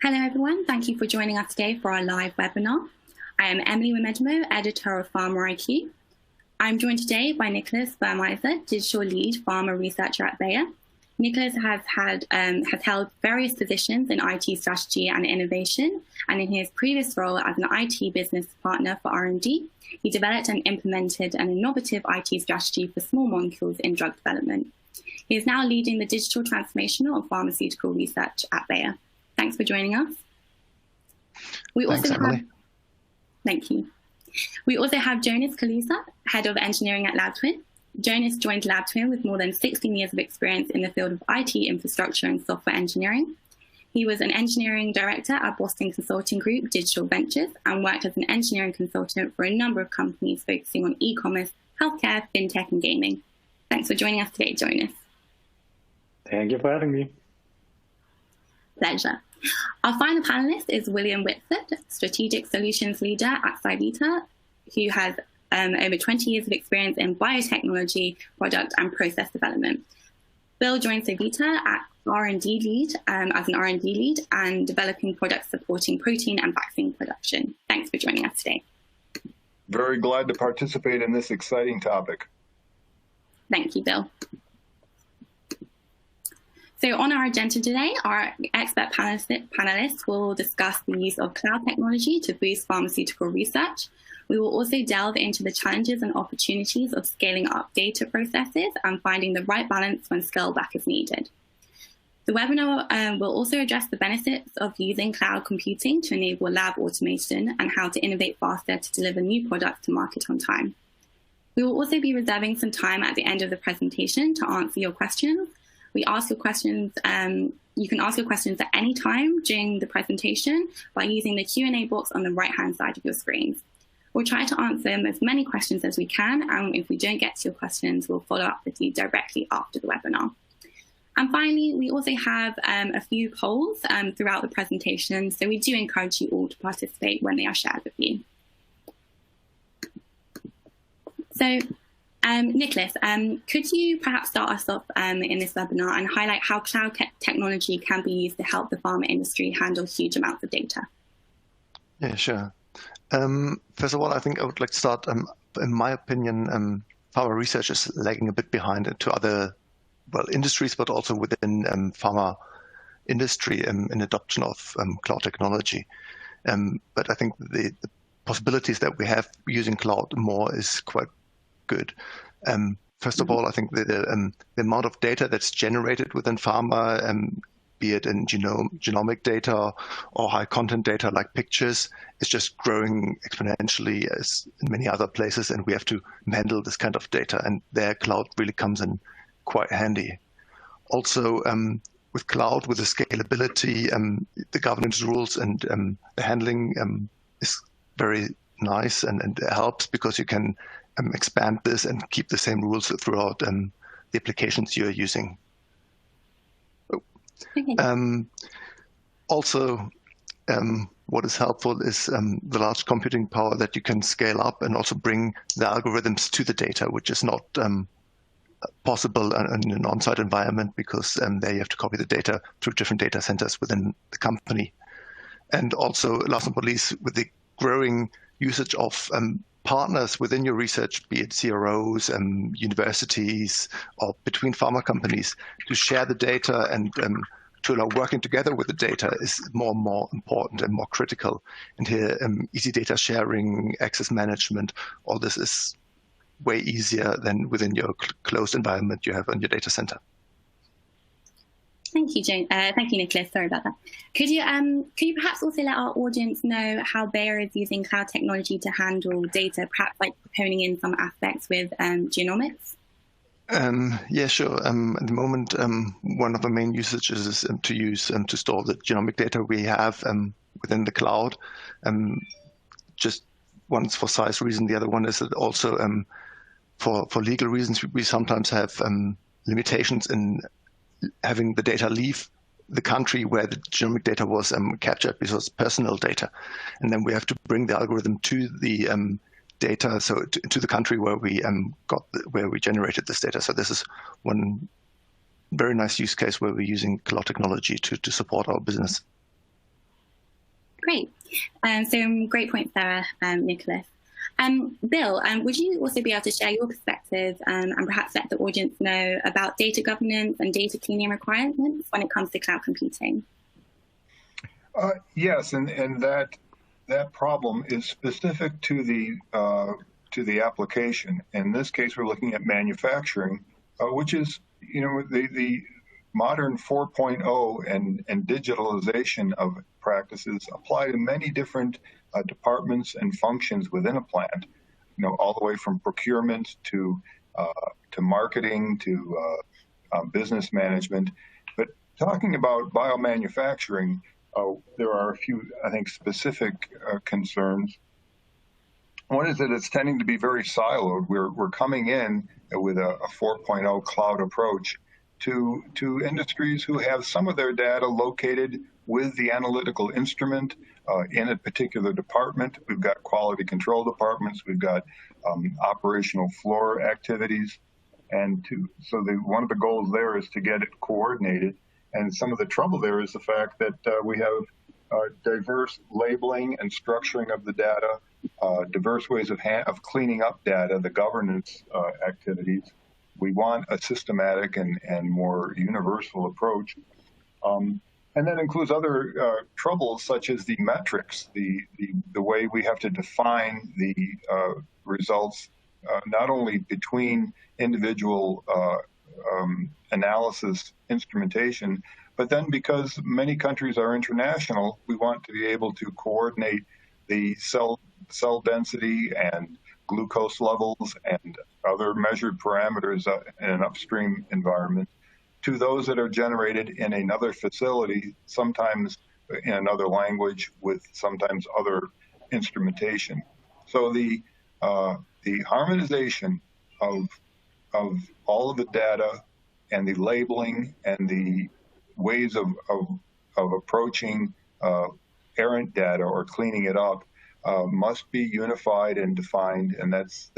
Hello everyone, thank you for joining us today for our live webinar. I am Emily Wimedmo, editor of Pharma IQ. I'm joined today by Nicholas Burmeiser, digital lead pharma researcher at Bayer. Nicholas has held various positions in IT strategy and innovation, and in his previous role as an IT business partner for R&D, he developed and implemented an innovative IT strategy for small molecules in drug development. He is now leading the digital transformation of pharmaceutical research at Bayer. Thanks for joining us. Thank you. We also have Jonas Kalusa, head of engineering at LabTwin's. Jonas joined LabTwin with more than 16 years of experience in the field of IT infrastructure and software engineering. He was an engineering director at Boston Consulting Group Digital Ventures and worked as an engineering consultant for a number of companies focusing on e-commerce, healthcare, fintech, and gaming. Thanks for joining us today, Jonas. Thank you for having me. Pleasure. Our final panelist is William Whitford, Strategic Solutions Leader at Civita, who has over 20 years of experience in biotechnology, product and process development. Bill joined Civita as an R&D lead and developing products supporting protein and vaccine production. Thanks for joining us today. Very glad to participate in this exciting topic. Thank you, Bill. So on our agenda today, our expert panelists will discuss the use of cloud technology to boost pharmaceutical research. We will also delve into the challenges and opportunities of scaling up data processes and finding the right balance when scale back is needed. The webinar will also address the benefits of using cloud computing to enable lab automation and how to innovate faster to deliver new products to market on time. We will also be reserving some time at the end of the presentation to answer your questions. You can ask your questions at any time during the presentation by using the Q&A box on the right-hand side of your screens. We'll try to answer as many questions as we can, and if we don't get to your questions, we'll follow up with you directly after the webinar. And finally, we also have a few polls throughout the presentation, so we do encourage you all to participate when they are shared with you. So, Nicholas, could you perhaps start us off in this webinar and highlight how cloud technology can be used to help the pharma industry handle huge amounts of data? Yeah, sure. First of all, I think I would like to start, in my opinion, pharma research is lagging a bit behind to other, industries, but also within pharma industry in adoption of cloud technology. But I think the possibilities that we have using cloud more is quite good. First of all, I think the amount of data that's generated within pharma, be it in genomic data or high content data like pictures, is just growing exponentially as in many other places, and we have to handle this kind of data, and their cloud really comes in quite handy. Also, with cloud, with the scalability, the governance rules and the handling is very nice and helps because you can expand this and keep the same rules throughout the applications you're using. Also, what is helpful is the large computing power that you can scale up and also bring the algorithms to the data, which is not possible in an on-site environment because there you have to copy the data through different data centers within the company. And also, last but not least, with the growing usage of partners within your research, be it CROs, universities, or between pharma companies, to share the data and to allow working together with the data is more and more important and more critical. And here, easy data sharing, access management, all this is way easier than within your closed environment you have in your data center. Thank you, Jane. Thank you, Nicholas. Sorry about that. Could you perhaps also let our audience know how Bayer is using cloud technology to handle data, perhaps like honing in some aspects with genomics? Yeah, sure. At the moment, one of the main usages is to store the genomic data we have within the cloud. Just one's for size reason. The other one is that also for legal reasons, we sometimes have limitations in having the data leave the country where the genomic data was captured because it's personal data. And then we have to bring the algorithm to the data, so to the country where we where we generated this data. So this is one very nice use case where we're using cloud technology to support our business. Great. So great points there, Nicholas. Bill, would you also be able to share your perspective and perhaps let the audience know about data governance and data cleaning requirements when it comes to cloud computing? Yes, and that problem is specific to the application. In this case, we're looking at manufacturing, which is, the modern 4.0 and digitalization of practices apply to many different departments and functions within a plant, all the way from procurement to marketing to business management. But talking about biomanufacturing, there are a few, I think, specific concerns. One is that it's tending to be very siloed. We're coming in with a 4.0 cloud approach to industries who have some of their data located with the analytical instrument in a particular department. We've got quality control departments. We've got operational floor activities. And one of the goals there is to get it coordinated. And some of the trouble there is the fact that we have diverse labeling and structuring of the data, diverse ways of cleaning up data, the governance activities. We want a systematic and more universal approach. And that includes other troubles such as the metrics, the way we have to define the results, not only between individual analysis instrumentation, but then because many countries are international, we want to be able to coordinate the cell density and glucose levels and other measured parameters in an upstream environment to those that are generated in another facility, sometimes in another language with sometimes other instrumentation. So the harmonization of all of the data and the labeling and the ways of approaching errant data or cleaning it up must be unified and defined, and that's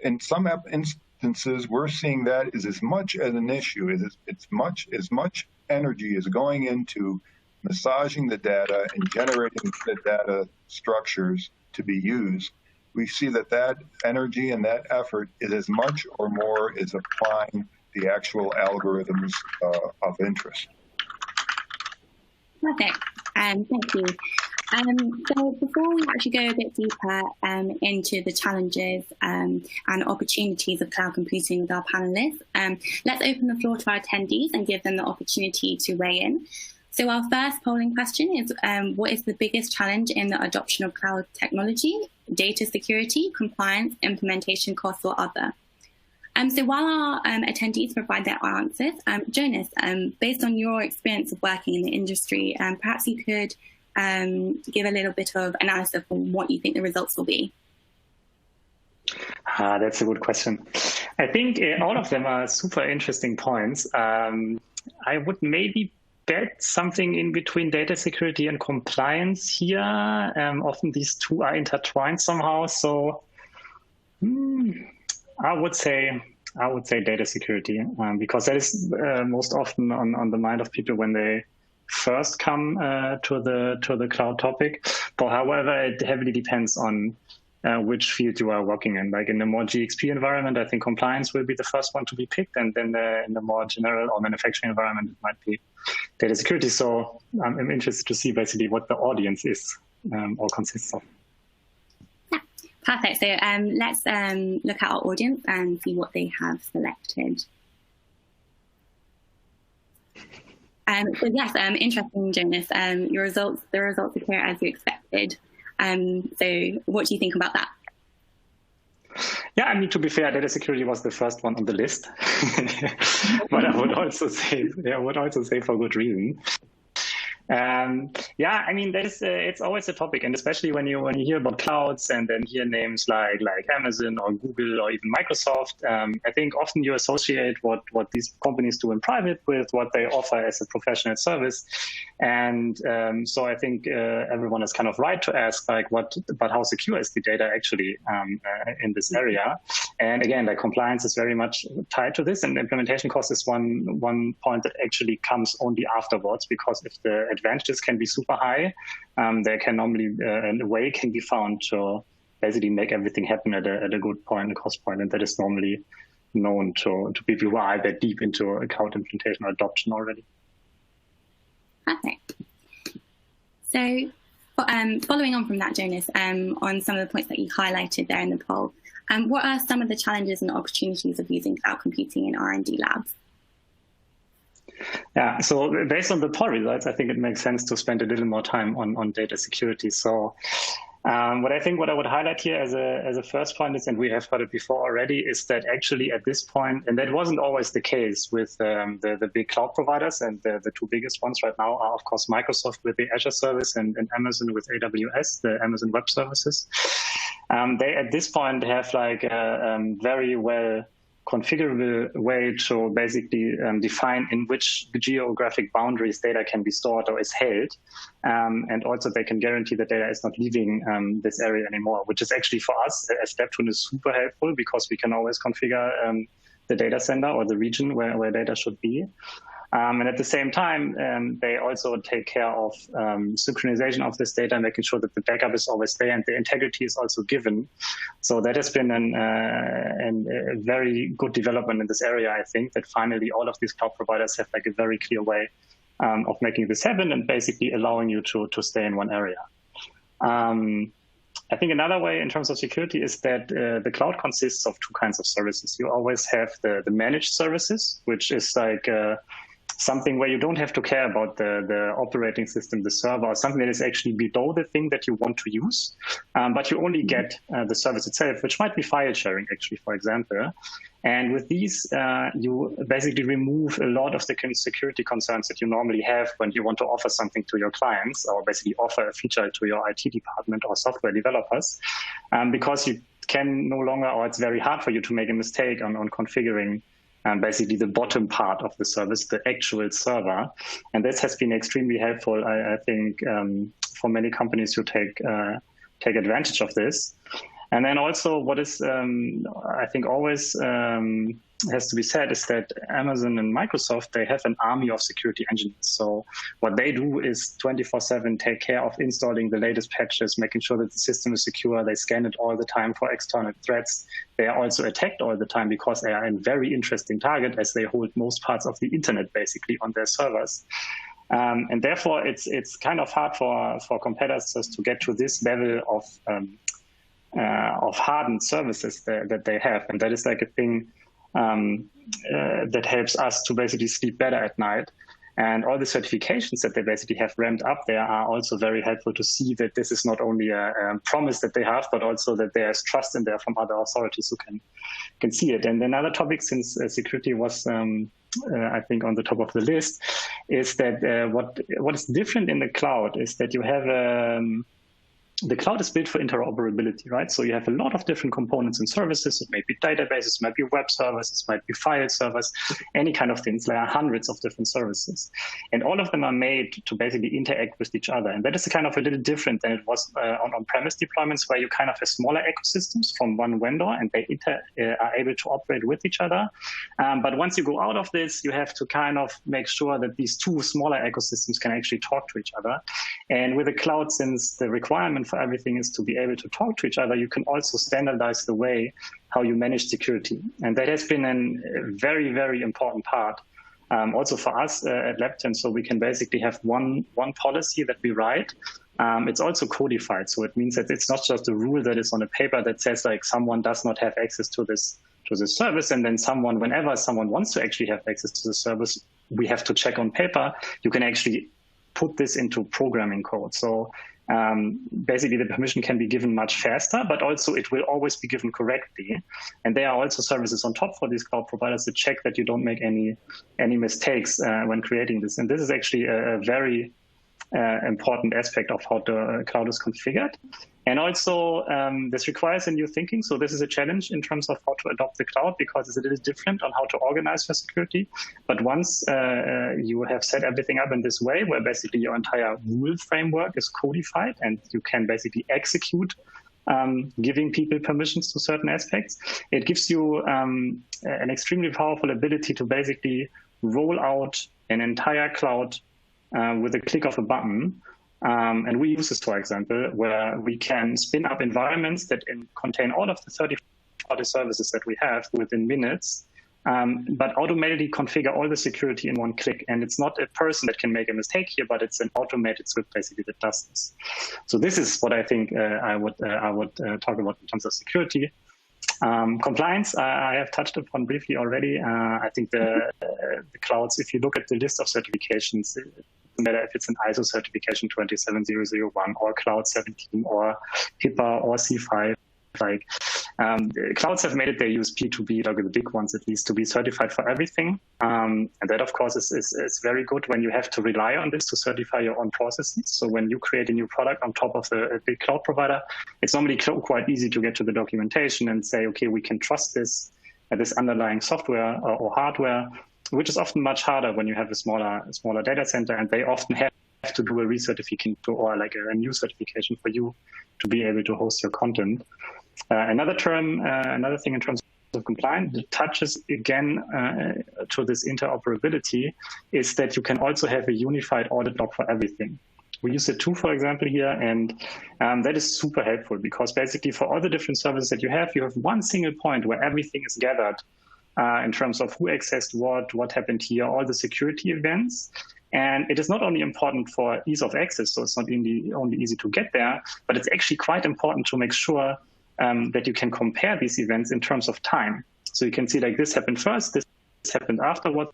in some instances we're seeing that is as much as an issue as much energy is going into massaging the data and generating the data structures to be used. We see that energy and that effort is as much or more as applying the actual algorithms of interest. Perfect. Thank you. So before we actually go a bit deeper into the challenges and opportunities of cloud computing with our panelists, let's open the floor to our attendees and give them the opportunity to weigh in. So our first polling question is, what is the biggest challenge in the adoption of cloud technology? Data security, compliance, implementation costs, or other? So while our attendees provide their answers, Jonas, based on your experience of working in the industry, perhaps you could give a little bit of analysis on what you think the results will be. That's a good question. I think all of them are super interesting points. I would maybe bet something in between data security and compliance here. Often these two are intertwined somehow. So I would say data security, because that is most often on the mind of people when they first come to the cloud topic. But however, it heavily depends on which field you are working in. Like in the more GXP environment, I think compliance will be the first one to be picked, and then in the more general or manufacturing environment, it might be data security. So I'm interested to see basically what the audience is or consists of. Perfect. So let's look at our audience and see what they have selected. So yes, interesting, Jonas. The results appear as you expected. So what do you think about that? Yeah, I mean, to be fair, data security was the first one on the list, but I would also say for good reason. Yeah, I mean, it's always a topic, and especially when you hear about clouds and then hear names like Amazon or Google or even Microsoft, I think often you associate what these companies do in private with what they offer as a professional service, and so I think everyone is kind of right to ask but how secure is the data actually in this area? And again, like compliance is very much tied to this, and implementation cost is one point that actually comes only afterwards, because if the advantages can be super high. There can normally, a way can be found to basically make everything happen at a good point, a cost point, and that is normally known to people who are that deep into a cloud implementation or adoption already. Perfect. So following on from that, Jonas, on some of the points that you highlighted there in the poll, what are some of the challenges and opportunities of using cloud computing in R&D labs? Yeah, so based on the poll results, I think it makes sense to spend a little more time on data security. So what I would highlight here as a first point is, and we have heard it before already, is that actually at this point, and that wasn't always the case with the big cloud providers, and the two biggest ones right now are, of course, Microsoft with the Azure service and Amazon with AWS, the Amazon Web Services. They at this point have like a very well configurable way to basically define in which geographic boundaries data can be stored or is held. And also they can guarantee that data is not leaving this area anymore, which is actually for us as LabTwin is super helpful because we can always configure the data center or the region where data should be. And at the same time, they also take care of synchronization of this data, making sure that the backup is always there and the integrity is also given. So that has been a very good development in this area, I think, that finally all of these cloud providers have like a very clear way of making this happen and basically allowing you to stay in one area. I think another way in terms of security is that the cloud consists of two kinds of services. You always have the managed services, which is like something where you don't have to care about the operating system, the server, or something that is actually below the thing that you want to use. But you only get the service itself, which might be file sharing, actually, for example. And with these, you basically remove a lot of the security concerns that you normally have when you want to offer something to your clients, or basically offer a feature to your IT department or software developers, because you can no longer, or it's very hard for you to make a mistake on configuring basically the bottom part of the service, the actual server. And this has been extremely helpful, I think, for many companies who take advantage of this. And then also what is, I think, always has to be said is that Amazon and Microsoft, they have an army of security engineers. So what they do is 24/7 take care of installing the latest patches, making sure that the system is secure. They scan it all the time for external threats. They are also attacked all the time because they are a very interesting target as they hold most parts of the internet basically on their servers. And therefore, it's kind of hard for competitors to get to this level of hardened services that they have. And that is like a thing that helps us to basically sleep better at night. And all the certifications that they basically have ramped up there are also very helpful to see that this is not only a promise that they have, but also that there's trust in there from other authorities who can see it. And another topic, since security was, I think, on the top of the list, is that what is different in the cloud is that you have the cloud is built for interoperability, right? So you have a lot of different components and services. It might be databases, it might be web services, it might be file servers, any kind of things. There are hundreds of different services. And all of them are made to basically interact with each other. And that is kind of a little different than it was on-premise deployments, where you kind of have smaller ecosystems from one vendor and they are able to operate with each other. But once you go out of this, you have to kind of make sure that these two smaller ecosystems can actually talk to each other. And with the cloud, since the requirement for everything is to be able to talk to each other, you can also standardize the way how you manage security. And that has been a very, very important part also for us at LabTwin's. So we can basically have one policy that we write. It's also codified. So it means that it's not just a rule that is on a paper that says like someone does not have access to this service, and then whenever someone wants to actually have access to the service, we have to check on paper. You can actually put this into programming code. So basically the permission can be given much faster, but also it will always be given correctly. And there are also services on top for these cloud providers to check that you don't make any mistakes when creating this. And this is actually a very important aspect of how the cloud is configured. And also this requires a new thinking. So this is a challenge in terms of how to adopt the cloud, because it's a little different on how to organize your security. But once you have set everything up in this way, where basically your entire rule framework is codified and you can basically execute giving people permissions to certain aspects, it gives you an extremely powerful ability to basically roll out an entire cloud with a click of a button. And we use this, for example, where we can spin up environments that contain all of the 30 services that we have within minutes, but automatically configure all the security in one click. And it's not a person that can make a mistake here, but it's an automated script basically that does this. So this is what I think I would talk about in terms of security. Compliance, I have touched upon briefly already. I think the clouds, if you look at the list of certifications, it doesn't matter if it's an ISO certification 27001 or Cloud 17 or HIPAA or C5. Like clouds have made it their USP to be, like the big ones at least, to be certified for everything. And that, of course, is very good when you have to rely on this to certify your own processes. So when you create a new product on top of a big cloud provider, it's normally quite easy to get to the documentation and say, okay, we can trust this underlying software or hardware, which is often much harder when you have a smaller data center, and they often have to do a recertification or like a new certification for you to be able to host your content. Another thing in terms of compliance that touches again to this interoperability is that you can also have a unified audit log for everything. We use it too, for example, here, and that is super helpful because basically for all the different services that you have one single point where everything is gathered in terms of who accessed what happened here, all the security events. And it is not only important for ease of access, so it's not only easy to get there, but it's actually quite important to make sure that you can compare these events in terms of time. So you can see like this happened first, this happened afterwards,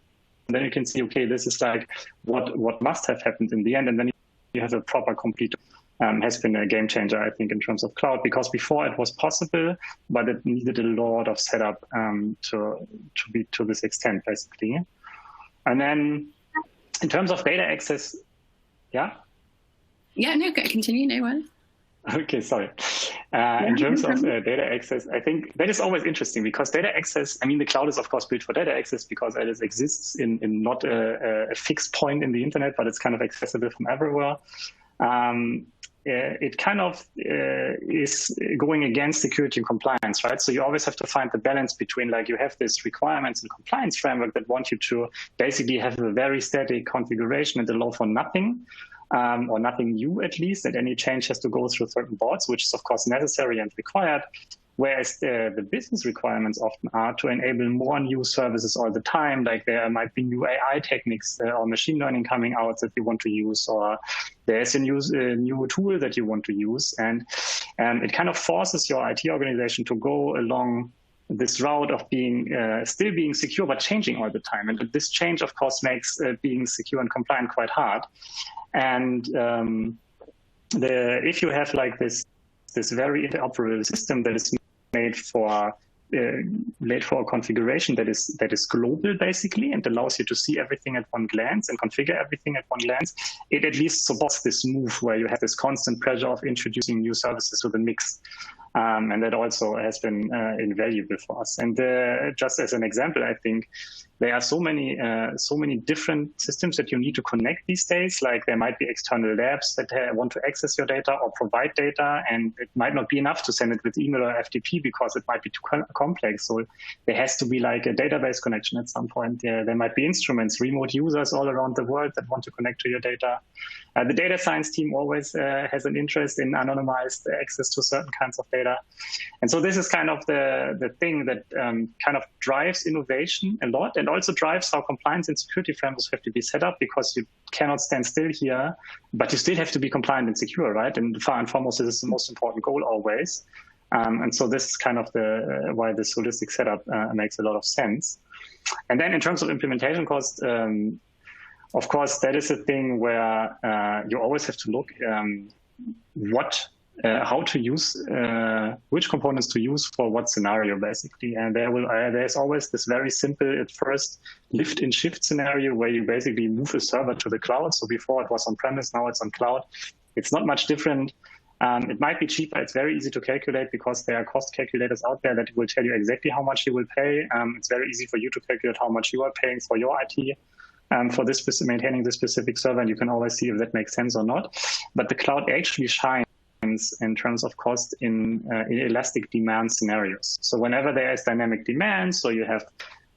and then you can see, okay, this is like what must have happened in the end, and then you have a proper complete. Has been a game changer, I think, in terms of cloud, because before it was possible, but it needed a lot of setup to be to this extent, basically. And then in terms of data access, yeah? Yeah, no, continue, no worries. Okay, sorry. In terms of data access, I think that is always interesting because data access, I mean, the cloud is, of course, built for data access because it exists in not a fixed point in the internet, but it's kind of accessible from everywhere. It kind of is going against security and compliance, right? So you always have to find the balance between, like, you have this requirements and compliance framework that want you to basically have a very static configuration and allow for nothing, or nothing new at least, and any change has to go through certain boards, which is of course necessary and required. Whereas the business requirements often are to enable more new services all the time, like there might be new AI techniques or machine learning coming out that you want to use, or there's a new tool that you want to use. And it kind of forces your IT organization to go along this route of being still being secure, but changing all the time. And this change, of course, makes being secure and compliant quite hard. And if you have like this very interoperable system that is made for a configuration that is global basically and allows you to see everything at one glance and configure everything at one glance, it at least supports this move where you have this constant pressure of introducing new services to the mix. And that also has been invaluable for us. And just as an example, I think there are so many different systems that you need to connect these days. Like there might be external labs that want to access your data or provide data, and it might not be enough to send it with email or FTP because it might be too complex. So there has to be like a database connection at some point. There might be instruments, remote users all around the world that want to connect to your data. The data science team always has an interest in anonymized access to certain kinds of data. And so this is kind of the thing that kind of drives innovation a lot, and also drives how compliance and security frameworks have to be set up, because you cannot stand still here, but you still have to be compliant and secure, right? And far and foremost, this is the most important goal always. And so this is kind of why this holistic setup makes a lot of sense. And then in terms of implementation cost, of course, that is a thing where you always have to look how to use, which components to use for what scenario, basically. And there's always this very simple, at first, lift and shift scenario where you basically move a server to the cloud. So before it was on-premise, now it's on cloud. It's not much different. It might be cheaper. It's very easy to calculate because there are cost calculators out there that will tell you exactly how much you will pay. It's very easy for you to calculate how much you are paying for your IT. For maintaining this specific server, and you can always see if that makes sense or not. But the cloud actually shines in terms of cost in elastic demand scenarios. So whenever there is dynamic demand, so you have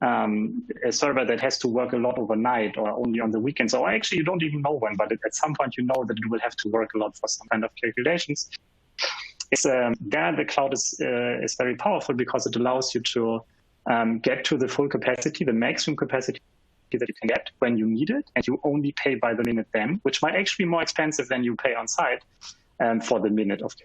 a server that has to work a lot overnight or only on the weekends, or actually you don't even know when, but at some point you know that it will have to work a lot for some kind of calculations. There the cloud is very powerful because it allows you to get to the full capacity, the maximum capacity that you can get when you need it, and you only pay by the minute then, which might actually be more expensive than you pay on site for the minute of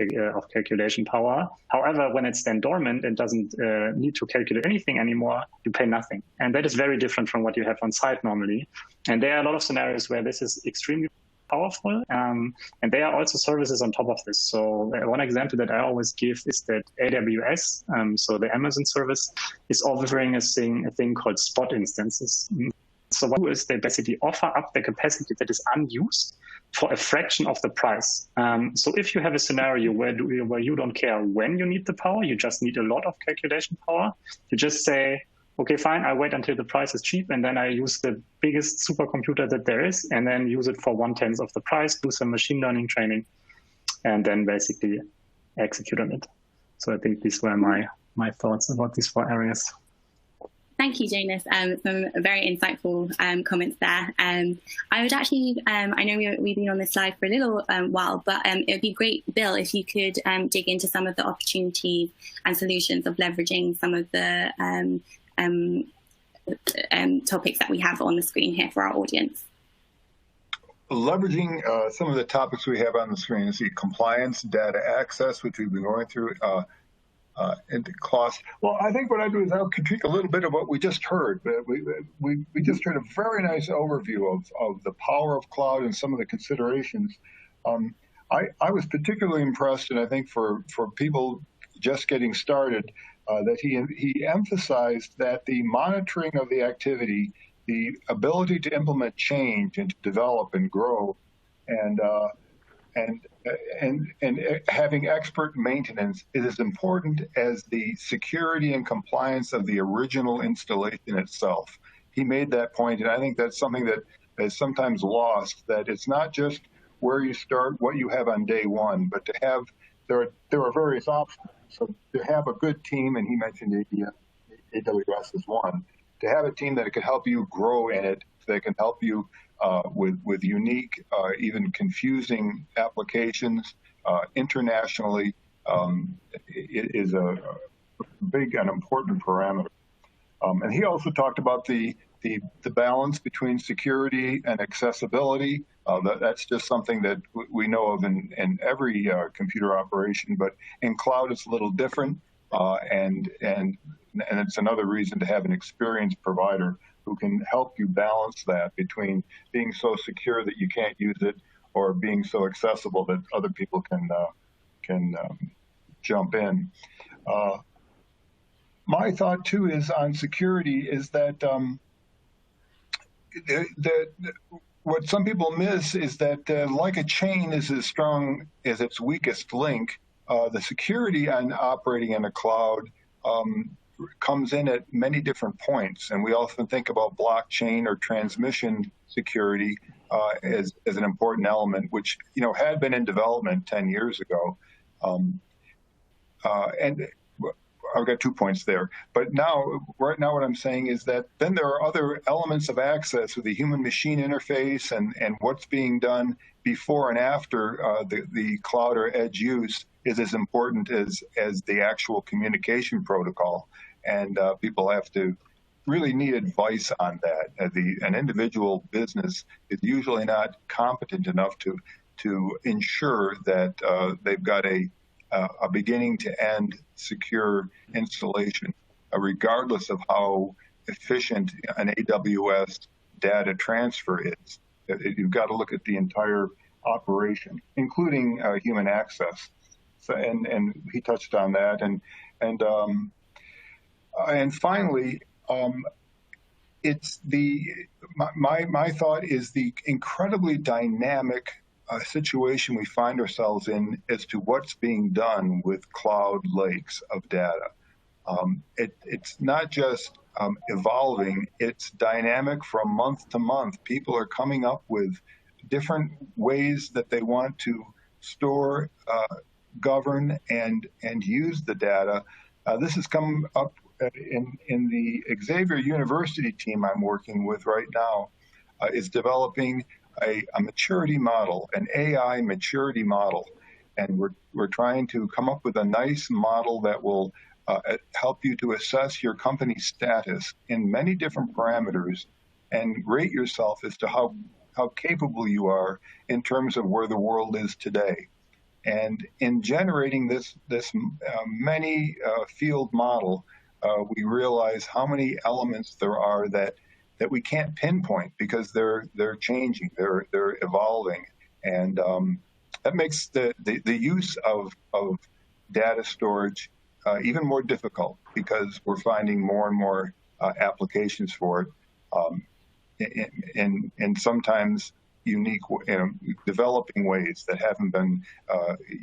calculation power. However, when it's then dormant and doesn't need to calculate anything anymore, you pay nothing. And that is very different from what you have on site normally. And there are a lot of scenarios where this is extremely powerful. And there are also services on top of this. So one example that I always give is that AWS, so the Amazon service, is offering a thing called spot instances. So what is they basically offer up the capacity that is unused for a fraction of the price. So if you have a scenario where you don't care when you need the power, you just need a lot of calculation power, you just say, okay, fine, I wait until the price is cheap, and then I use the biggest supercomputer that there is, and then use it for 1/10 of the price, do some machine learning training, and then basically execute on it. So I think these were my thoughts about these 4 areas. Thank you, Jonas. Some very insightful comments there. I would actually, I know we've been on this slide for a little while, but it would be great, Bill, if you could dig into some of the opportunities and solutions of leveraging some of the topics that we have on the screen here for our audience. Leveraging some of the topics we have on the screen is the compliance, data access, which we've been going through, and the cost. Well, I think what I do is I'll critique a little bit of what we just heard. We just heard a very nice overview of the power of cloud and some of the considerations. I was particularly impressed, and I think for people just getting started, that he emphasized that the monitoring of the activity, the ability to implement change and to develop and grow, and having expert maintenance is as important as the security and compliance of the original installation itself. He made that point, and I think that's something that is sometimes lost, that it's not just where you start, what you have on day one, but to have, there are various options. So to have a good team, and he mentioned AWS as one, to have a team that can help you grow in it, that can help you with unique, even confusing applications internationally, it is a big and important parameter. And he also talked about the balance between security and accessibility. That's just something that we know of in every computer operation, but in cloud it's a little different, and it's another reason to have an experienced provider who can help you balance that between being so secure that you can't use it, or being so accessible that other people can jump in. My thought too is on security is that what some people miss is that like a chain is as strong as its weakest link, the security on operating in a cloud comes in at many different points. And we often think about blockchain or transmission security as an important element, which had been in development 10 years ago. And I've got 2 points there. But right now what I'm saying is that then there are other elements of access with the human-machine interface and what's being done before and after the cloud or edge use is as important as the actual communication protocol. And people have to really need advice on that. An individual business is usually not competent enough to ensure that they've got a beginning to end secure installation, regardless of how efficient an AWS data transfer is. You've got to look at the entire operation, including human access. So, and he touched on that. And finally, it's my thought is the incredibly dynamic situation we find ourselves in as to what's being done with cloud lakes of data. It's not just evolving, it's dynamic from month to month. People are coming up with different ways that they want to store, govern, and use the data. This has come up in the Xavier University team I'm working with right now is developing a maturity model, an AI maturity model. And we're trying to come up with a nice model that will help you to assess your company's status in many different parameters and rate yourself as to how capable you are in terms of where the world is today. And in generating this many field model, we realize how many elements there are that we can't pinpoint because they're changing, they're evolving, and that makes the use of data storage even more difficult because we're finding more and more applications for it, and sometimes unique, developing ways that haven't been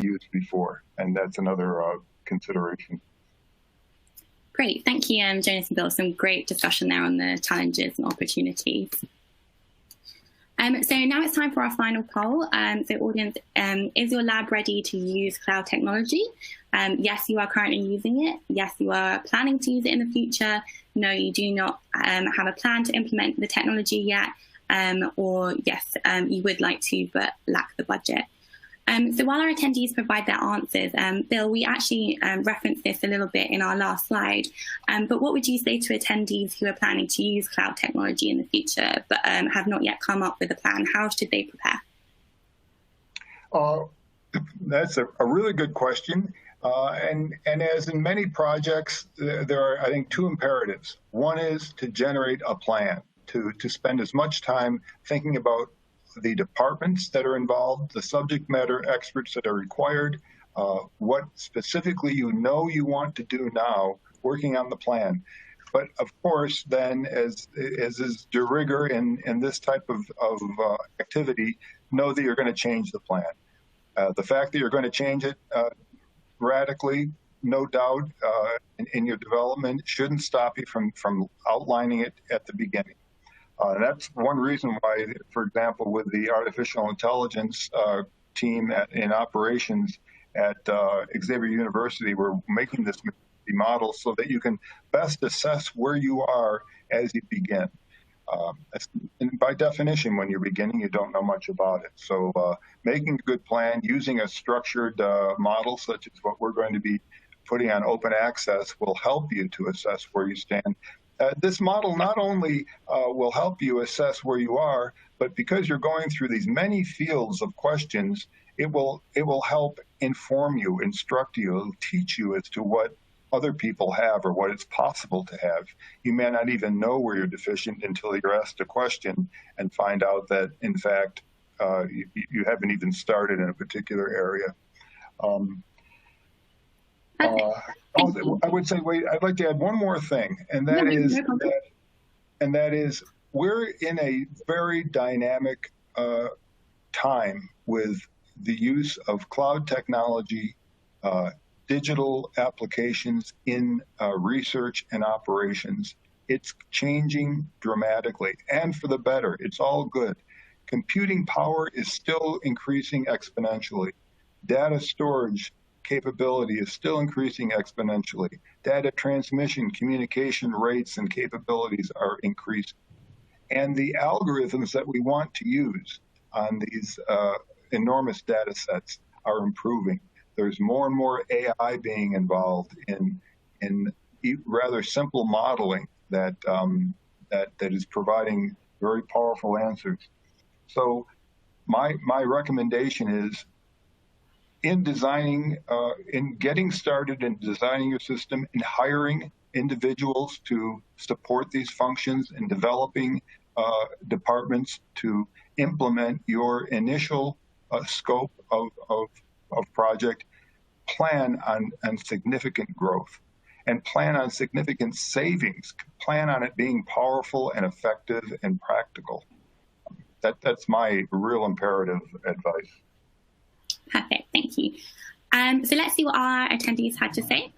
used before, and that's another consideration. Great, thank you, Jonas and Bill. Some great discussion there on the challenges and opportunities. So now it's time for our final poll. So audience, is your lab ready to use cloud technology? Yes, you are currently using it. Yes, you are planning to use it in the future. No, you do not have a plan to implement the technology yet. Or yes, you would like to, but lack the budget. So while our attendees provide their answers, Bill, we actually referenced this a little bit in our last slide, but what would you say to attendees who are planning to use cloud technology in the future, but have not yet come up with a plan? How should they prepare? That's a really good question. And as in many projects, there are, I think, two imperatives. One is to generate a plan, to spend as much time thinking about the departments that are involved, the subject matter experts that are required, what specifically you want to do now, working on the plan. But of course, then, as is de rigueur in this type of activity, know that you're going to change the plan. The fact that you're going to change it radically, no doubt, in your development shouldn't stop you from outlining it at the beginning. That's one reason why, for example, with the artificial intelligence team in operations at Xavier University, we're making this model so that you can best assess where you are as you begin. And by definition, when you're beginning, you don't know much about it. So making a good plan, using a structured model such as what we're going to be putting on open access will help you to assess where you stand. This model not only will help you assess where you are, but because you're going through these many fields of questions, it will help inform you, instruct you, it'll teach you as to what other people have or what it's possible to have. You may not even know where you're deficient until you're asked a question and find out that, in fact, you haven't even started in a particular area. I would say, wait, I'd like to add one more thing, and that is we're in a very dynamic time with the use of cloud technology, digital applications in research and operations. It's changing dramatically, and for the better. It's all good. Computing power is still increasing exponentially. Data storage capability is still increasing exponentially. Data transmission, communication rates and capabilities are increasing. And the algorithms that we want to use on these enormous data sets are improving. There's more and more AI being involved in rather simple modeling that is providing very powerful answers. So my recommendation is, in designing, in getting started in designing your system, in hiring individuals to support these functions, and developing departments to implement your initial scope of project, plan on significant growth and plan on significant savings. Plan on it being powerful and effective and practical. That's my real imperative advice. Perfect, thank you. So let's see what our attendees had to say.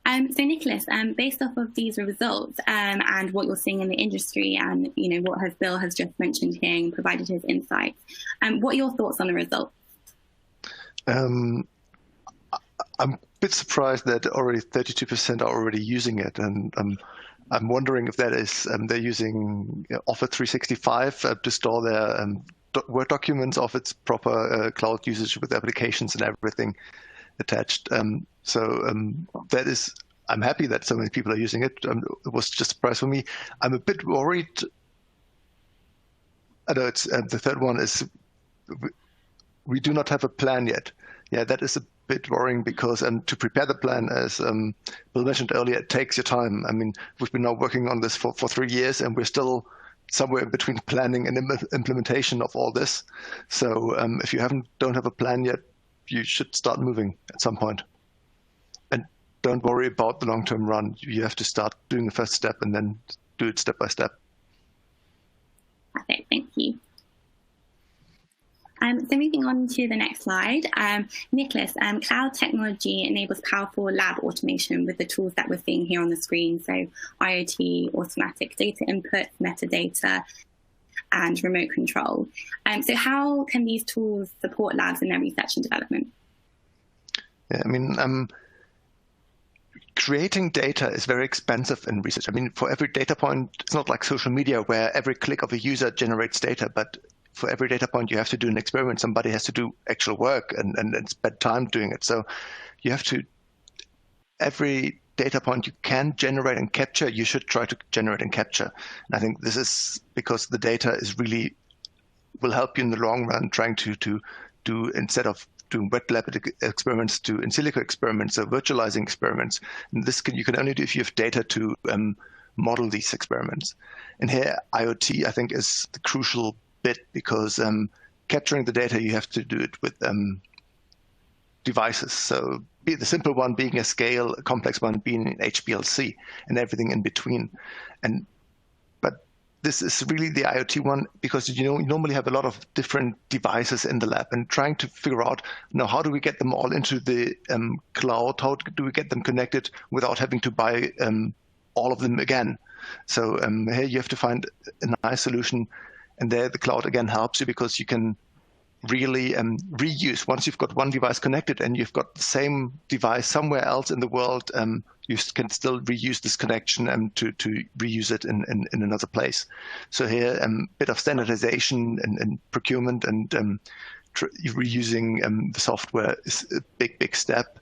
So Nicholas, based off of these results and what you're seeing in the industry, and what Bill has just mentioned here and provided his insights, what are your thoughts on the results? I'm a bit surprised that already 32% are already using it, and I'm wondering if that is they're using Office 365 to store their Word documents of its proper cloud usage with applications and everything attached. That is, I'm happy that so many people are using it. It was just a surprise for me. I'm a bit worried. I know it's the third one is we do not have a plan yet. Yeah, that is a bit worrying because to prepare the plan, as Bill mentioned earlier, it takes your time. I mean, we've been now working on this for 3 years, and we're still somewhere between planning and implementation of all this. So if you don't have a plan yet, you should start moving at some point. And don't worry about the long-term run. You have to start doing the first step and then do it step by step. Perfect, thank you. So moving on to the next slide, Nicholas, cloud technology enables powerful lab automation with the tools that we're seeing here on the screen. So IoT, automatic data input, metadata, and remote control. So how can these tools support labs in their research and development? Yeah, I mean, creating data is very expensive in research. I mean, for every data point, it's not like social media where every click of a user generates data, but for every data point, you have to do an experiment. Somebody has to do actual work and spend time doing it. So you have to, every data point you can generate and capture, you should try to generate and capture. And I think this is because the data is really, will help you in the long run trying to do, instead of doing wet lab experiments, to in silico experiments or virtualizing experiments. And this you can only do if you have data to model these experiments. And here, IoT, I think, is the crucial bit because capturing the data, you have to do it with devices. So the simple one being a scale, a complex one being an HPLC, and everything in between. But this is really the IoT one because you normally have a lot of different devices in the lab, and trying to figure out how do we get them all into the cloud? How do we get them connected without having to buy all of them again? So here you have to find a nice solution. And there the cloud again helps you because you can really reuse. Once you've got one device connected and you've got the same device somewhere else in the world, you can still reuse this connection to reuse it in another place. So here a bit of standardization and procurement and reusing the software is a big step.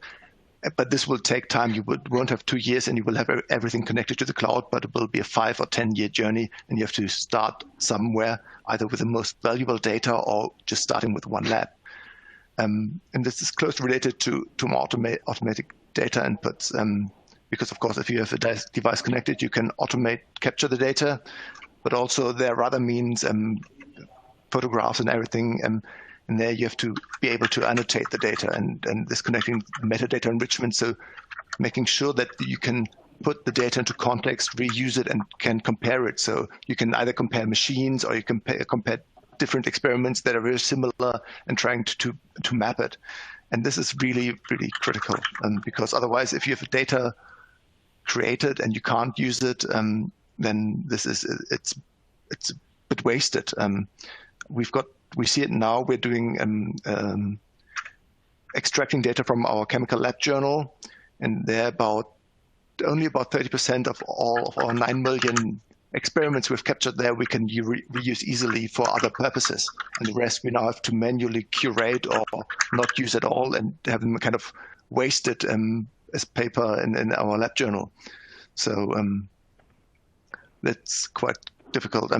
But this will take time. You won't have 2 years and you will have everything connected to the cloud, but it will be a 5 or 10 year journey. And you have to start somewhere, either with the most valuable data or just starting with one lab. And this is closely related to more automatic data inputs. Because of course, if you have a device connected, you can capture the data, but also there are other means, photographs and everything. And there you have to be able to annotate the data and this connecting metadata enrichment. So making sure that you can put the data into context, reuse it, and can compare it. So you can either compare machines or you can compare different experiments that are very similar and trying to map it. And this is really, really critical because otherwise, if you have data created and you can't use it, then it's a bit wasted. We see it now. We're doing extracting data from our chemical lab journal, and they're only about 30% of all of our 9 million experiments we've captured there we can reuse easily for other purposes. And the rest we now have to manually curate or not use at all and have them kind of wasted as paper in our lab journal. So that's quite difficult.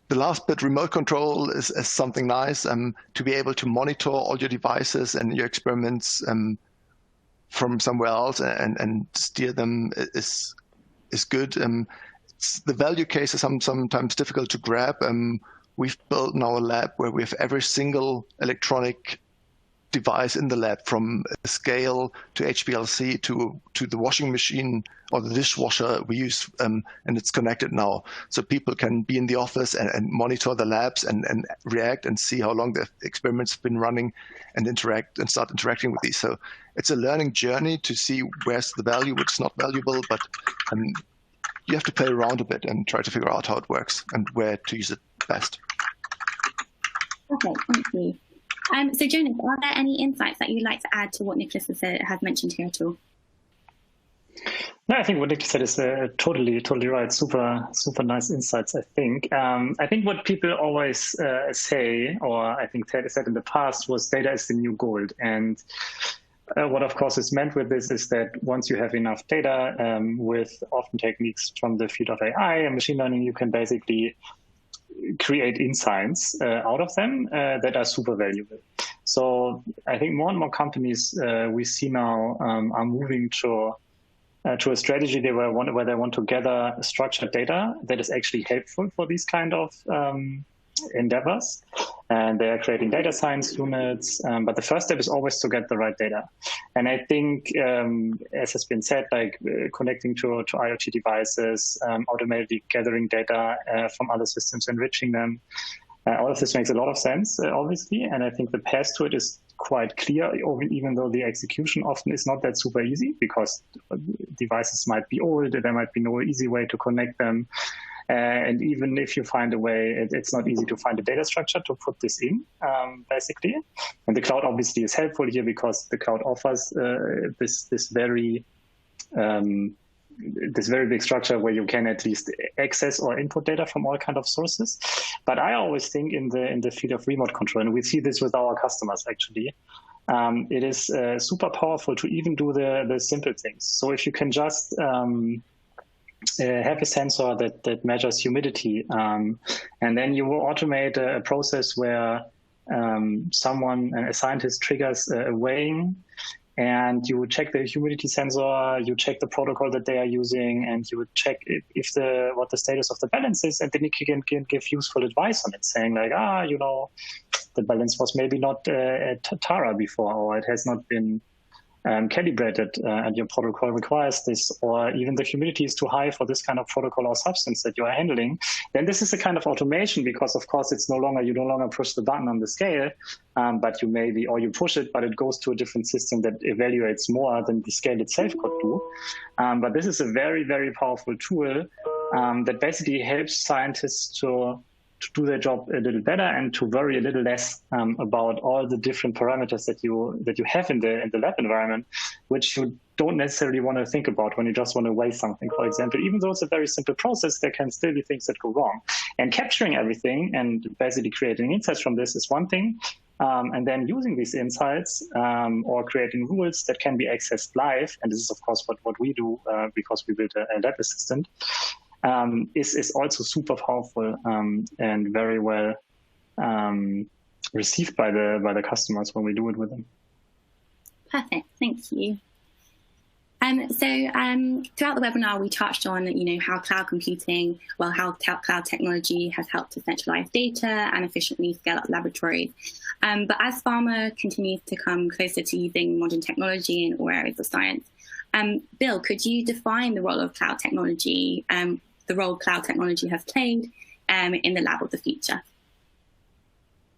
The last bit, remote control, is something nice to be able to monitor all your devices and your experiments from somewhere else and steer them is good. The value case is sometimes difficult to grab. We've built now a lab where we have every single electronic device in the lab, from a scale to HPLC to the washing machine or the dishwasher we use, and it's connected now. So people can be in the office and monitor the labs and react and see how long the experiments have been running and start interacting with these. So it's a learning journey to see where's the value, what's not valuable, but you have to play around a bit and try to figure out how it works and where to use it best. Okay, thank you. So Jonas, are there any insights that you'd like to add to what Nicholas has mentioned here at all? No, I think what Nick said is totally right. Super nice insights, I think. I think what people always say, or I think Ted said in the past, was data is the new gold. And what, of course, is meant with this is that once you have enough data with often techniques from the field of AI and machine learning, you can basically create insights out of them that are super valuable. So I think more and more companies we see now are moving to a strategy where they want to gather structured data that is actually helpful for these kind of endeavors. And they are creating data science units. But the first step is always to get the right data. And I think, as has been said, like connecting to IoT devices, automatically gathering data from other systems, enriching them. All of this makes a lot of sense, obviously. And I think the path to it is quite clear, even though the execution often is not that super easy because devices might be old, there might be no easy way to connect them. And even if you find a way, it's not easy to find a data structure to put this in, basically. And the cloud obviously is helpful here because the cloud offers this very big structure where you can at least access or input data from all kind of sources. But I always think in the field of remote control, and we see this with our customers actually, it is super powerful to even do the simple things. So if you can just have a sensor that measures humidity, and then you will automate a process where a scientist triggers a weighing, and you would check the humidity sensor, you check the protocol that they are using, and you would check what the status of the balance is, and then you can give useful advice on it, saying like, the balance was maybe not at Tara before, or it has not been calibrated, and your protocol requires this, or even the humidity is too high for this kind of protocol or substance that you are handling, then this is a kind of automation because, of course, you no longer push the button on the scale, but you push it, but it goes to a different system that evaluates more than the scale itself could do. But this is a very, very powerful tool that basically helps scientists to do their job a little better and to worry a little less about all the different parameters that you have in the lab environment, which you don't necessarily want to think about when you just want to weigh something, for example. Even though it's a very simple process, there can still be things that go wrong. And capturing everything and basically creating insights from this is one thing. And then using these insights or creating rules that can be accessed live, and this is, of course, what we do because we built a lab assistant, is also super powerful and very well received by the customers when we do it with them. Perfect, thank you. Throughout the webinar, we touched on, how cloud computing, how cloud technology has helped to centralize data and efficiently scale up laboratories. But as pharma continues to come closer to using modern technology in all areas of science, Bill, could you define the role of cloud technology, the role cloud technology has played in the lab of the future?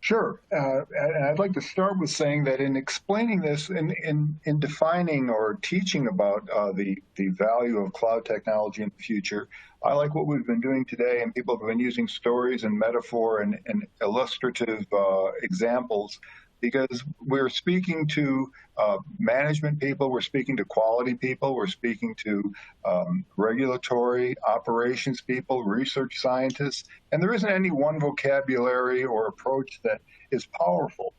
Sure. And I'd like to start with saying that in explaining this, in defining or teaching about the value of cloud technology in the future, I like what we've been doing today, and people have been using stories and metaphor and illustrative examples, because we're speaking to management people, we're speaking to quality people, we're speaking to regulatory operations people, research scientists, and there isn't any one vocabulary or approach that is powerful.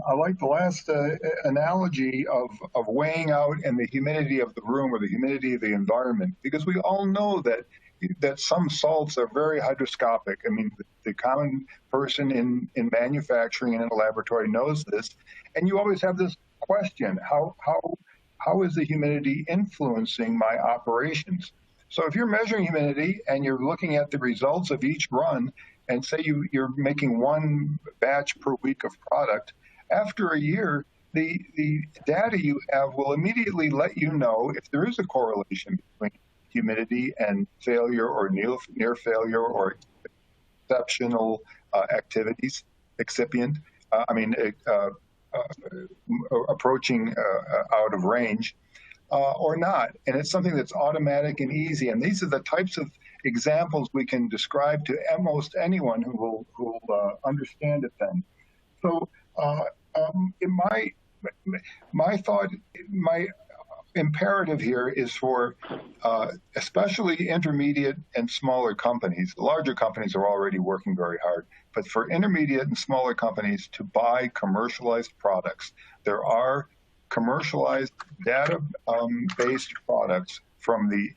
I like the last analogy of weighing out and the humidity of the room or the humidity of the environment, because we all know that some salts are very hygroscopic. I mean, the common person in manufacturing and in a laboratory knows this. And you always have this question, how is the humidity influencing my operations? So if you're measuring humidity and you're looking at the results of each run, and say you're making one batch per week of product, after a year, the data you have will immediately let you know if there is a correlation between humidity and failure or near failure or exceptional activities, approaching out of range or not. And it's something that's automatic and easy. And these are the types of examples we can describe to almost anyone who will understand it then. So My thought, my imperative here is for especially intermediate and smaller companies. The larger companies are already working very hard, but for intermediate and smaller companies to buy commercialized products, there are commercialized data-based products from the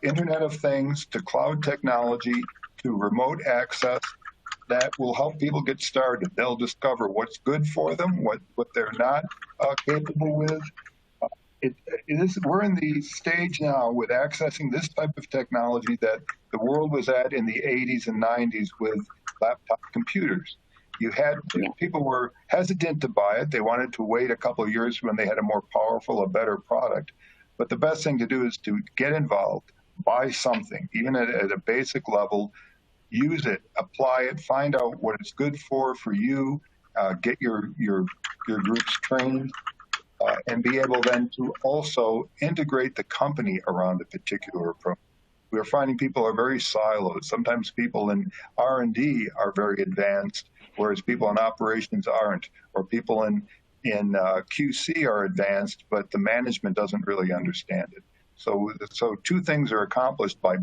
Internet of Things to cloud technology to remote access that will help people get started. They'll discover what's good for them, what they're not capable with. We're in the stage now with accessing this type of technology that the world was at in the 80s and 90s with laptop computers. People were hesitant to buy it. They wanted to wait a couple of years when they had a more powerful, a better product. But the best thing to do is to get involved, buy something, even at a basic level, use it, apply it, find out what it's good for you, get your groups trained, and be able then to also integrate the company around a particular approach. We are finding people are very siloed. Sometimes people in R&D are very advanced, whereas people in operations aren't, or people in QC are advanced, but the management doesn't really understand it. So two things are accomplished by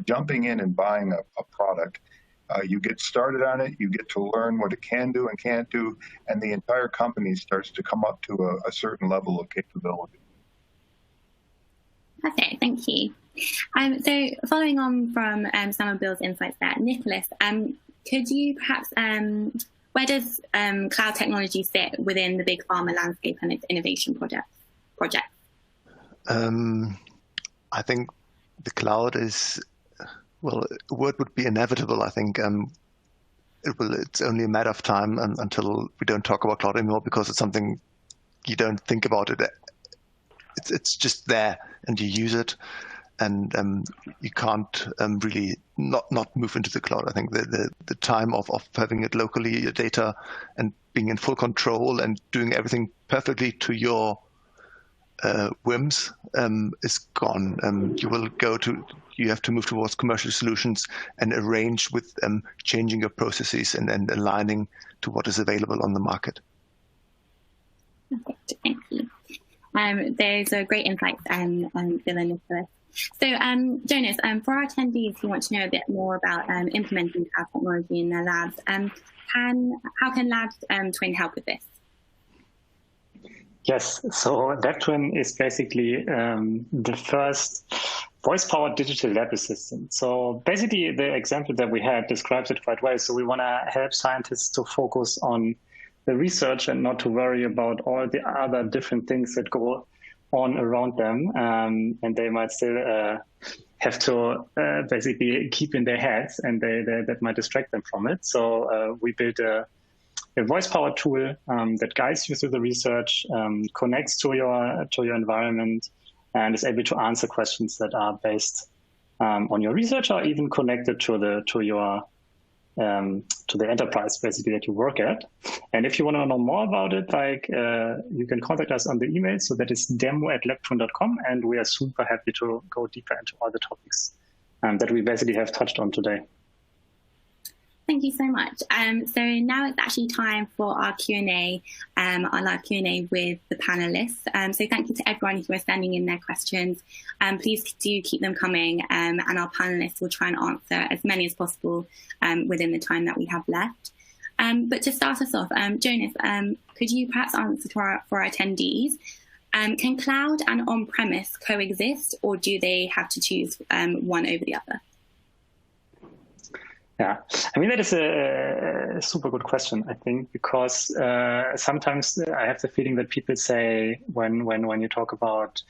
jumping in and buying a product. You get started on it, you get to learn what it can do and can't do, and the entire company starts to come up to a certain level of capability. Okay, thank you. So following on from some of Bill's insights there, Nicholas, could you perhaps, where does cloud technology sit within the big pharma landscape and its innovation project? I think the cloud is, well, a word would be inevitable. I think it's only a matter of time until we don't talk about cloud anymore, because it's something you don't think about it. It's just there and you use it, and you can't really not move into the cloud. I think the time of having it locally, your data, and being in full control and doing everything perfectly to your whims is gone. You have to move towards commercial solutions and arrange with changing your processes and aligning to what is available on the market. Perfect, thank you. Those are great insights, Bill and Nicholas. So, Jonas, for our attendees who want to know a bit more about implementing cloud technology in their labs, how can LabTwin help with this? Yes, so LabTwin is basically the first voice-powered digital lab assistant. So basically, the example that we had describes it quite well. So we want to help scientists to focus on the research and not to worry about all the other different things that go on around them, and they might still have to basically keep in their heads, and that might distract them from it. So we built a voice-powered tool that guides you through the research, connects to your environment, and is able to answer questions that are based on your research, or even connected to the enterprise basically that you work at. And if you want to know more about it, you can contact us on the email. So that is demo@labtwin.com, and we are super happy to go deeper into all the topics that we basically have touched on today. Thank you so much. So now it's actually time for our Q&A, our live Q&A with the panelists. So thank you to everyone who are sending in their questions. Please do keep them coming, and our panelists will try and answer as many as possible within the time that we have left. But to start us off, Jonas, could you perhaps answer for our attendees, can cloud and on-premise coexist, or do they have to choose one over the other? Yeah, I mean, that is a super good question, I think, because sometimes I have the feeling that people say when you talk about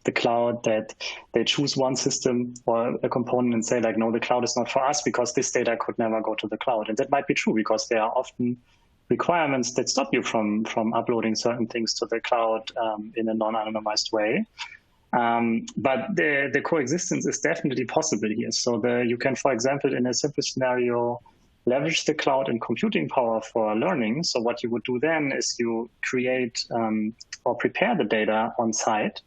the cloud that they choose one system or a component and say, like, no, the cloud is not for us because this data could never go to the cloud. And that might be true, because there are often requirements that stop you from uploading certain things to the cloud in a non-anonymized way. But the coexistence is definitely possible here. So you can, for example, in a simple scenario, leverage the cloud and computing power for learning. So what you would do then is you create or prepare the data on site,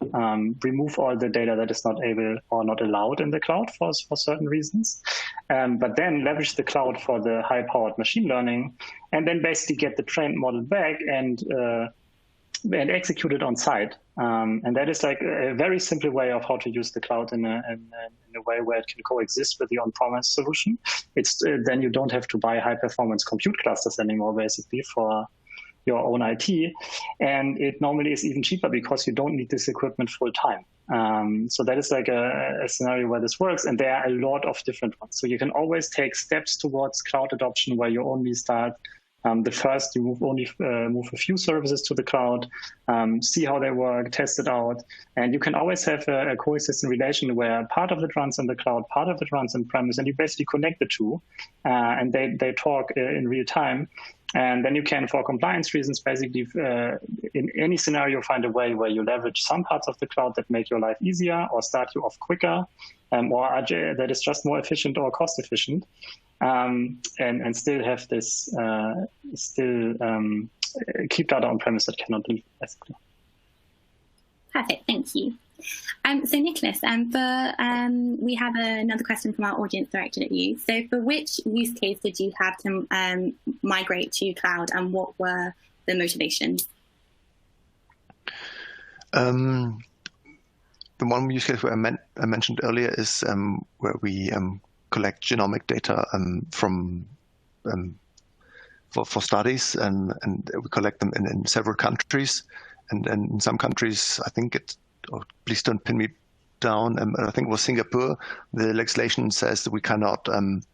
remove all the data that is not able or not allowed in the cloud for certain reasons, but then leverage the cloud for the high-powered machine learning, and then basically get the trained model back and execute it on site. And that is like a very simple way of how to use the cloud in a way where it can coexist with the on-premise solution. It's then you don't have to buy high-performance compute clusters anymore, basically, for your own IT. And it normally is even cheaper because you don't need this equipment full time. So that is like a scenario where this works. And there are a lot of different ones. So you can always take steps towards cloud adoption where you only start the first, you move a few services to the cloud, see how they work, test it out. And you can always have a coexistent relation where part of it runs in the cloud, part of it runs on premise, and you basically connect the two, and they talk in real time. And then you can, for compliance reasons, basically in any scenario, find a way where you leverage some parts of the cloud that make your life easier or start you off quicker, or that is just more efficient or cost efficient. And still have this, keep data on premise that cannot leave, basically. Perfect, thank you. So Nicholas, we have another question from our audience directed at you. So for which use case did you have to migrate to cloud, and what were the motivations? The one use case where I mentioned earlier is where we collect genomic data for studies, and we collect them in several countries, and in some countries, I think please don't pin me down, I think it was Singapore, the legislation says that we cannot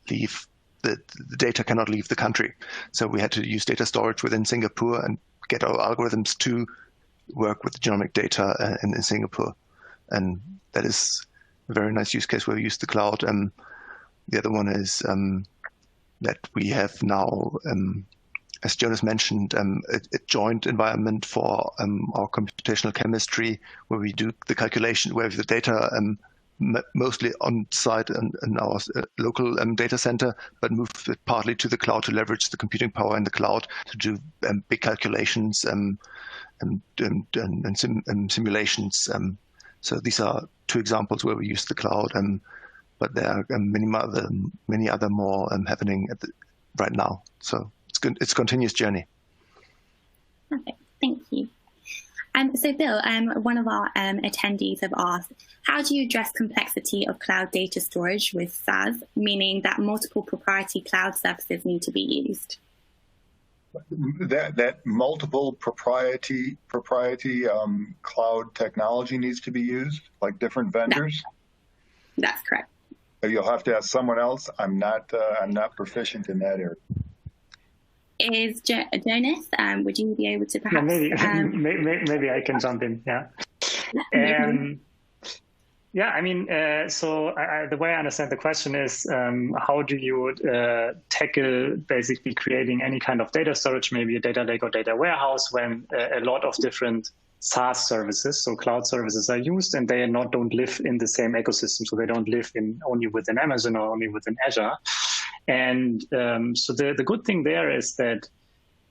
leave, the data cannot leave the country. So we had to use data storage within Singapore and get our algorithms to work with the genomic data in Singapore. And that is a very nice use case where we use the cloud. The other one is that we have now, as Jonas mentioned, a joint environment for our computational chemistry, where we do the calculation, where the data mostly on site in our local data center, but move it partly to the cloud to leverage the computing power in the cloud to do big calculations and simulations. So these are two examples where we use the cloud, but there are many other more happening right now. So it's a continuous journey. Perfect, thank you. So Bill, one of our attendees have asked, how do you address complexity of cloud data storage with SaaS, meaning that multiple proprietary cloud services need to be used? That multiple proprietary cloud technology needs to be used, like different vendors? That's correct. You'll have to ask someone else. I'm not proficient in that area. Is Jonas? Would you be able to perhaps? Yeah, maybe I can jump in. Yeah. Yeah, I mean, so the way I understand the question is, how do you tackle basically creating any kind of data storage, maybe a data lake or data warehouse, when a lot of different SaaS services, so cloud services, are used, and they don't live in the same ecosystem, so they don't live only within Amazon or only within Azure. And so the good thing there is that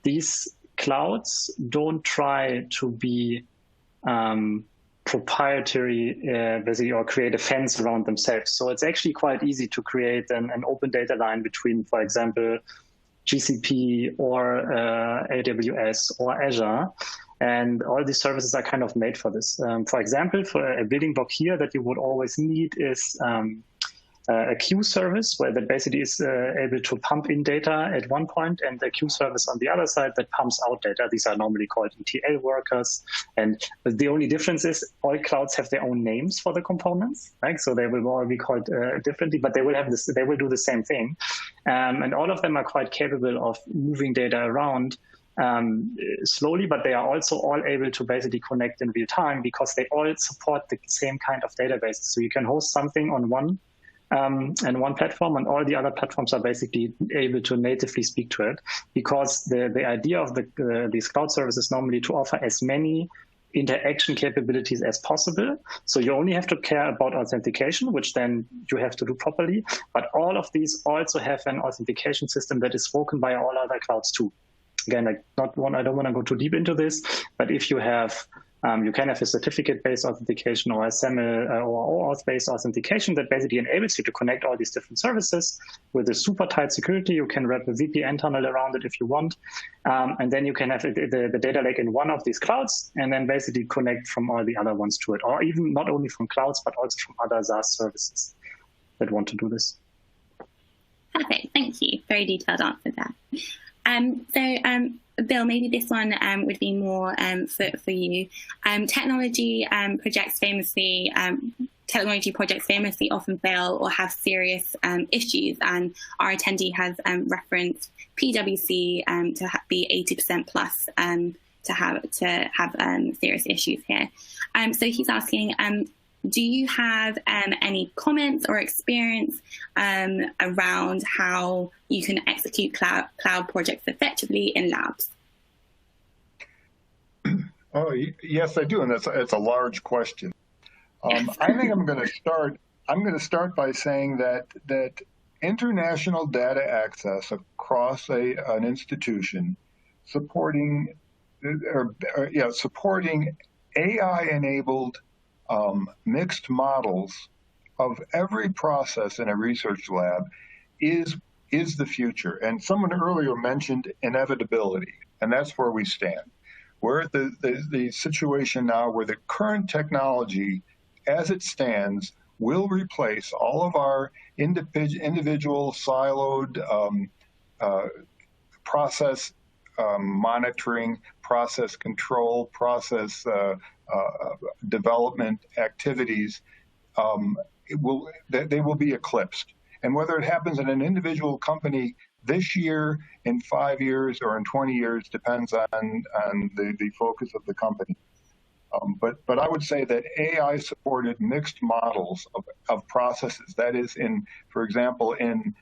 these clouds don't try to be proprietary, basically, or create a fence around themselves. So it's actually quite easy to create an open data line between, for example, GCP or AWS or Azure. And all these services are kind of made for this. For example, for a building block here that you would always need is a queue service, where that basically is able to pump in data at one point, and a queue service on the other side that pumps out data. These are normally called ETL workers. And the only difference is all clouds have their own names for the components, right? So they will all be called differently, but they will have this. They will do the same thing, and all of them are quite capable of moving data around slowly, but they are also all able to basically connect in real time because they all support the same kind of databases. So you can host something on one platform, and all the other platforms are basically able to natively speak to it, because the idea of these cloud services is normally to offer as many interaction capabilities as possible. So you only have to care about authentication, which then you have to do properly. But all of these also have an authentication system that is spoken by all other clouds too. Again, I don't want to go too deep into this, but if you have, you can have a certificate-based authentication or a SAML or OAuth-based authentication that basically enables you to connect all these different services with a super tight security. You can wrap a VPN tunnel around it if you want. And then you can have the data lake in one of these clouds and then basically connect from all the other ones to it, or even not only from clouds, but also from other SaaS services that want to do this. Perfect, thank you. Very detailed answer there. Bill, maybe this one would be more for you. Technology projects famously often fail or have serious issues, and our attendee has referenced PwC to be 80% plus to have serious issues here. So he's asking, do you have any comments or experience around how you can execute cloud projects effectively in labs? Oh, yes, I do, and it's a large question. I think I'm going to start by saying that international data access across an institution supporting AI-enabled mixed models of every process in a research lab is the future. And someone earlier mentioned inevitability, and that's where we stand. We're at the situation now where the current technology, as it stands, will replace all of our individual siloed process monitoring, process control, process development activities. They will be eclipsed. And whether it happens in an individual company this year, in 5 years, or in 20 years depends on the focus of the company. But I would say that AI-supported mixed models of processes, that is, for example, in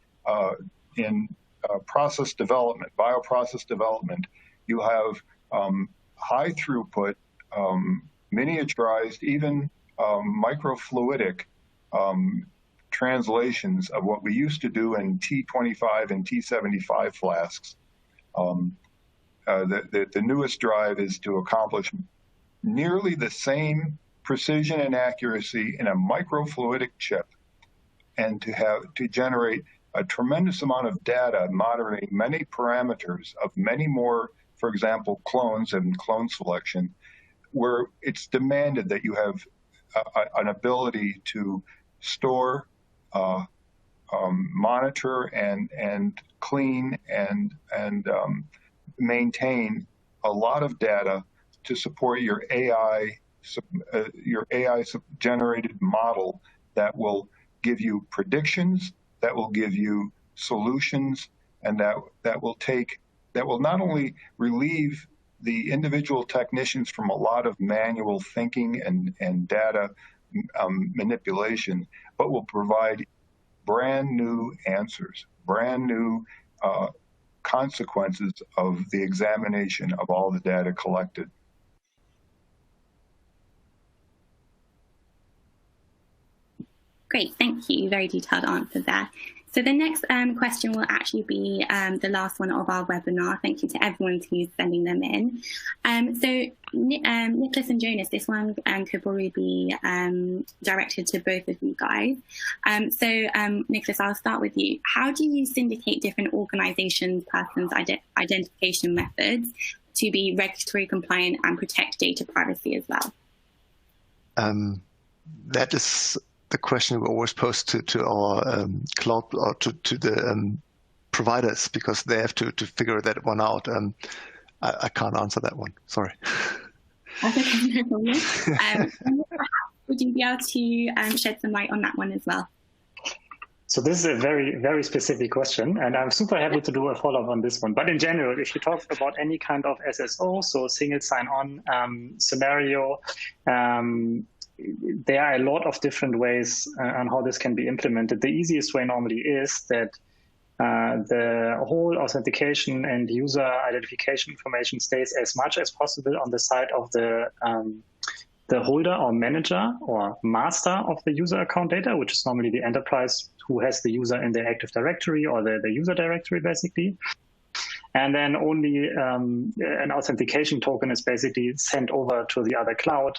process development, bioprocess development, you have high throughput, miniaturized, even microfluidic translations of what we used to do in T25 and T75 flasks. The newest drive is to accomplish nearly the same precision and accuracy in a microfluidic chip, and to generate a tremendous amount of data monitoring many parameters of many more, for example, clones and clone selection, where it's demanded that you have an ability to store, monitor, and clean and maintain a lot of data to support your AI generated model that will give you predictions, that will give you solutions, and that will not only relieve the individual technicians from a lot of manual thinking and data manipulation, but will provide brand new answers, brand new consequences of the examination of all the data collected. Great, thank you. Very detailed answer there. So the next question will actually be the last one of our webinar. Thank you to everyone who's sending them in. So Nicholas and Jonas, this one could probably be directed to both of you guys. So Nicholas, I'll start with you. How do you syndicate different organizations' persons' identification methods to be regulatory compliant and protect data privacy as well? That is the question we always pose to our cloud or to the providers, because they have to figure that one out. I can't answer that one. Sorry. That's okay, no problem. Would you be able to shed some light on that one as well? So this is a very, very specific question, and I'm super happy to do a follow-up on this one. But in general, if you talk about any kind of SSO, so single sign-on scenario, there are a lot of different ways on how this can be implemented. The easiest way normally is that the whole authentication and user identification information stays as much as possible on the side of the holder or manager or master of the user account data, which is normally the enterprise who has the user in the Active Directory or the user directory, basically. And then only an authentication token is basically sent over to the other cloud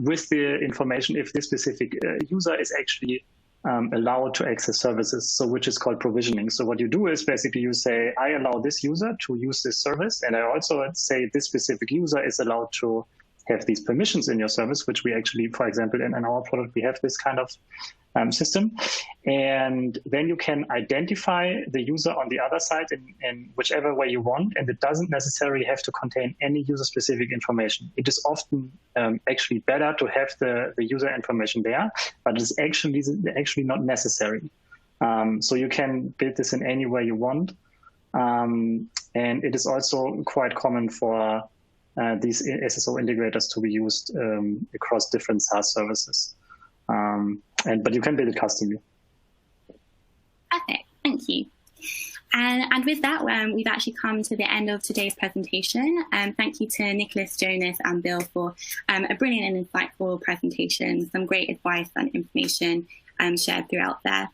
with the information if this specific user is actually allowed to access services, so which is called provisioning. So what you do is basically you say, I allow this user to use this service, and I also say this specific user is allowed to have these permissions in your service, which we actually, for example, in our product, we have this kind of system. And then you can identify the user on the other side in whichever way you want, and it doesn't necessarily have to contain any user-specific information. It is often actually better to have the user information there, but it's actually not necessary. So you can build this in any way you want. And it is also quite common for these SSO integrators to be used across different SaaS services. But you can build it customly. Perfect, thank you. And with that, we've actually come to the end of today's presentation. Thank you to Nicholas, Jonas, and Bill for a brilliant and insightful presentation, some great advice and information shared throughout there.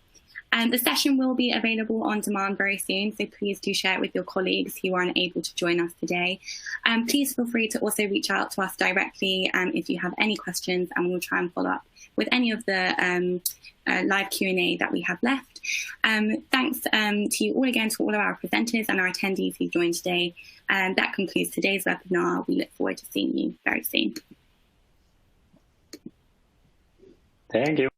The session will be available on demand very soon, so please do share it with your colleagues who aren't able to join us today. Please feel free to also reach out to us directly if you have any questions, and we'll try and follow up with any of the live Q&A that we have left. Thanks to you all again, to all of our presenters and our attendees who joined today. That concludes today's webinar. We look forward to seeing you very soon. Thank you.